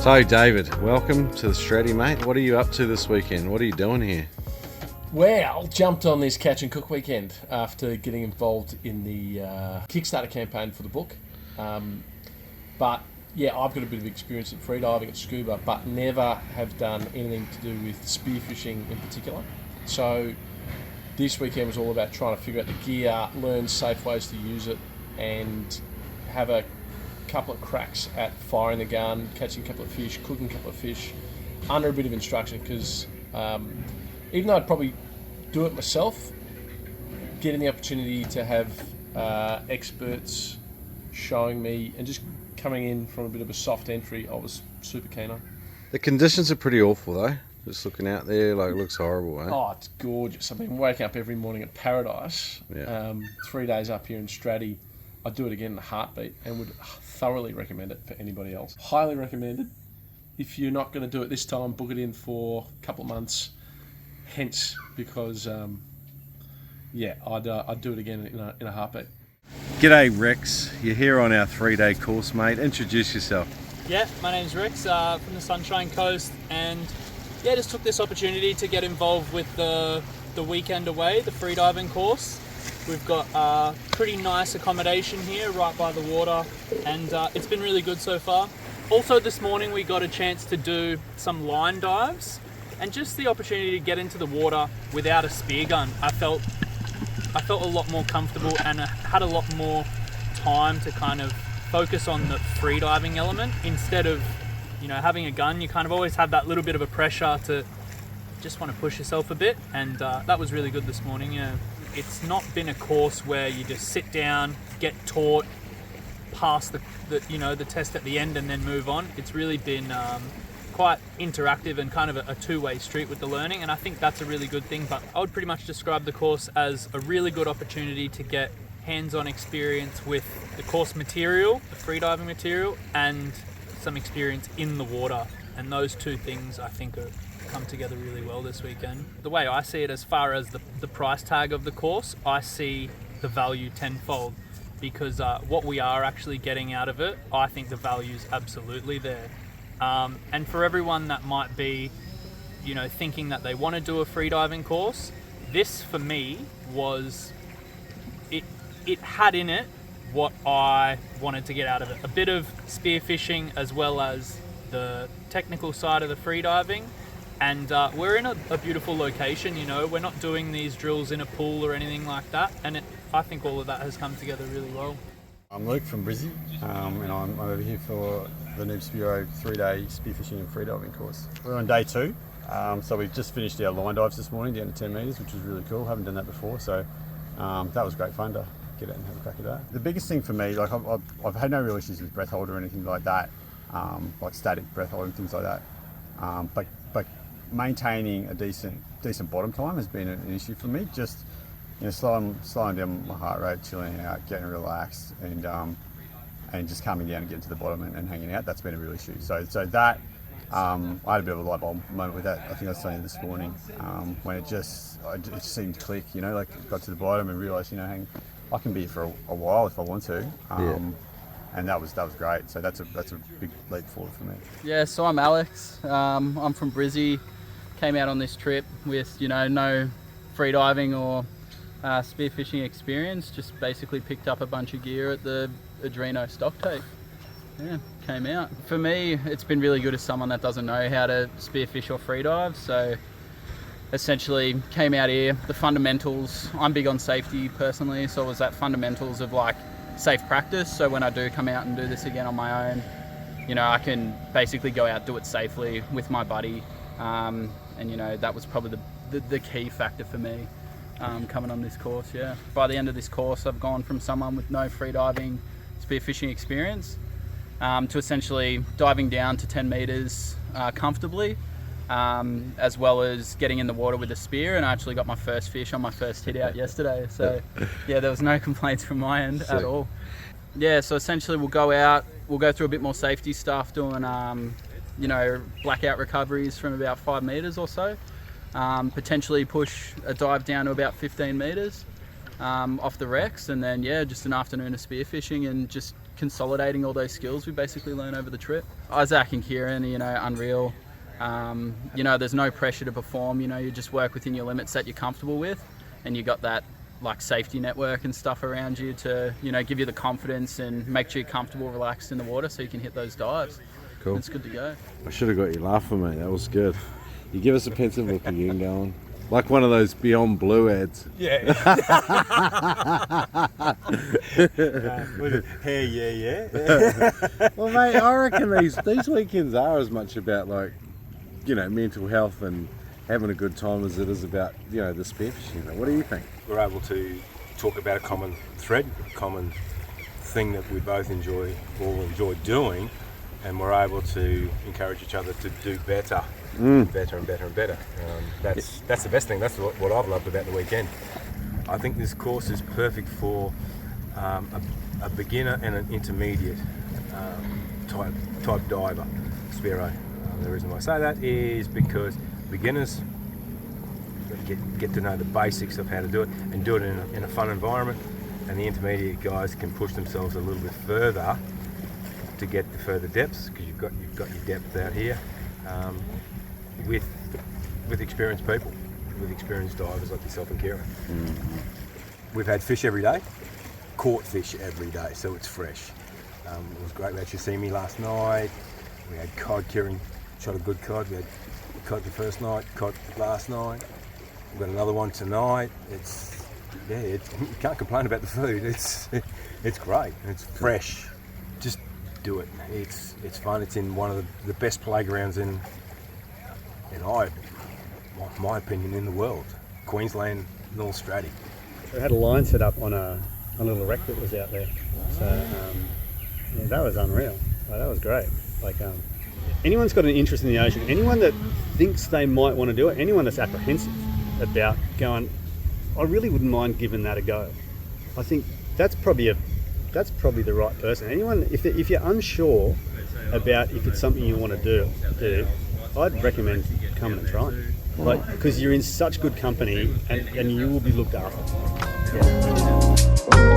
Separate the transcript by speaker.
Speaker 1: So David, welcome to the Stratty, mate. What are you up to this weekend? What are you doing here?
Speaker 2: Well, jumped on this catch and cook weekend after getting involved in the Kickstarter campaign for the book. But yeah, I've got a bit of experience in freediving and scuba, but never have done anything to do with spearfishing in particular. So this weekend was all about trying to figure out the gear, learn safe ways to use it, and have a couple of cracks at firing the gun, catching a couple of fish, cooking a couple of fish, under a bit of instruction, because even though I'd probably do it myself, getting the opportunity to have experts showing me and just coming in from a bit of a soft entry, I was super keen on.
Speaker 1: The conditions are pretty awful though. Just looking out there, like, it looks horrible, eh?
Speaker 2: Oh, it's gorgeous. I've been waking up every morning at paradise.
Speaker 1: Yeah.
Speaker 2: 3 days up here in Stratty. I'd do it again in a heartbeat and would thoroughly recommend it for anybody else. Highly recommended. If you're not going to do it this time, book it in for a couple of months. Hence, because I'd do it again in a heartbeat.
Speaker 1: G'day Rex, you're here on our 3-day course, mate. Introduce yourself.
Speaker 3: Yeah, my name's Rex from the Sunshine Coast, and yeah, just took this opportunity to get involved with the weekend away, the freediving course. We've got pretty nice accommodation here right by the water, and it's been really good so far. Also this morning we got a chance to do some line dives, and just the opportunity to get into the water without a spear gun. I felt a lot more comfortable and had a lot more time to kind of focus on the freediving element instead of, having a gun. You kind of always have that little bit of a pressure to just want to push yourself a bit, and that was really good this morning. It's not been a course where you just sit down, get taught, pass the test at the end and then move on. It's really been quite interactive and kind of a two-way street with the learning, and I think that's a really good thing. But I would pretty much describe the course as a really good opportunity to get hands-on experience with the course material, the freediving material, and some experience in the water, and those two things I think are come together really well this weekend. The way I see it, as far as the price tag of the course, I see the value tenfold, because what we are actually getting out of it, I think the value is absolutely there. And for everyone that might be, thinking that they want to do a freediving course, this for me was, it had in it what I wanted to get out of it. A bit of spearfishing as well as the technical side of the freediving. And we're in a beautiful location, we're not doing these drills in a pool or anything like that. And I think all of that has come together really well.
Speaker 4: I'm Luke from Brizzy, and I'm over here for the Noob Spearo 3-day spearfishing and freediving course. We're on day 2, so we've just finished our line dives this morning down to 10 metres, which was really cool. Haven't done that before, so that was great fun to get out and have a crack at that. The biggest thing for me, like I've had no real issues with breath hold or anything like that, like static breath hold and things like that, but maintaining a decent bottom time has been an issue for me. Just slowing down my heart rate, chilling out, getting relaxed, and just calming down and getting to the bottom and hanging out. That's been a real issue. So that I had a bit of a light bulb moment with that. I think I was saying this morning when it just seemed to click. Like got to the bottom and realised, I can be here for a while if I want to. And that was great. So that's a big leap forward for me.
Speaker 5: Yeah, so I'm Alex. I'm from Brizzy. Came out on this trip with no freediving or spearfishing experience. Just basically picked up a bunch of gear at the Adreno stock take. Yeah, came out. For me, it's been really good as someone that doesn't know how to spearfish or freedive. So essentially came out here, the fundamentals. I'm big on safety personally, so it was that fundamentals of like safe practice. So when I do come out and do this again on my own, I can basically go out, do it safely with my buddy. And that was probably the key factor for me coming on this course. Yeah. By the end of this course, I've gone from someone with no freediving, spearfishing experience to essentially diving down to 10 meters comfortably, as well as getting in the water with a spear, and I actually got my first fish on my first hit out yesterday. So yeah, there was no complaints from my end at all. Yeah, so essentially we'll go out, we'll go through a bit more safety stuff, doing blackout recoveries from about 5 meters or so, potentially push a dive down to about 15 meters off the wrecks, and then just an afternoon of spearfishing and just consolidating all those skills we basically learn over the trip. Isaac and Kieran, you know, unreal. You know, there's no pressure to perform. You know, you just work within your limits that you're comfortable with, and you got that like safety network and stuff around you to, you know, give you the confidence and make sure you're comfortable, relaxed in the water, so you can hit those dives.
Speaker 1: Cool.
Speaker 5: It's good to go.
Speaker 1: I should have got you laughing, mate. That was good. You give us a pensive look again going. Like one of those Beyond Blue ads.
Speaker 4: Yeah. Hey, yeah.
Speaker 1: Well, mate, I reckon these weekends are as much about, like, you know, mental health and having a good time as it is about, you know, the spearfishing. What do you think?
Speaker 6: We're able to talk about a common thread, a common thing that we both all enjoy doing, and we're able to encourage each other to do better, better and better and better. That's the best thing. That's what I've loved about the weekend. I think this course is perfect for a beginner and an intermediate type diver, Spearo. The reason why I say that is because beginners get to know the basics of how to do it and do it in a fun environment, and the intermediate guys can push themselves a little bit further to get the further depths, because you've got your depth out here with experienced people, with experienced divers like yourself and Kieran. We've had fish every day, caught fish every day, so it's fresh. It was great. We actually seen me last night. We had cod. Kieran shot a good cod. We had cod the first night, cod last night. We've got another one tonight. You can't complain about the food. It's great. It's fresh. Just do it. It's fun. It's in one of the best playgrounds in my opinion, in the world. Queensland, North Straddie.
Speaker 4: We had a line set up on a little wreck that was out there. So yeah, that was unreal. Like, that was great. Like anyone's got an interest in the ocean, anyone that thinks they might want to do it, anyone that's apprehensive about going, I really wouldn't mind giving that a go. I think that's probably the right person. Anyone, if you're unsure about if it's something you want to do, I'd recommend coming and trying. Like, because you're in such good company and you will be looked after. Yeah.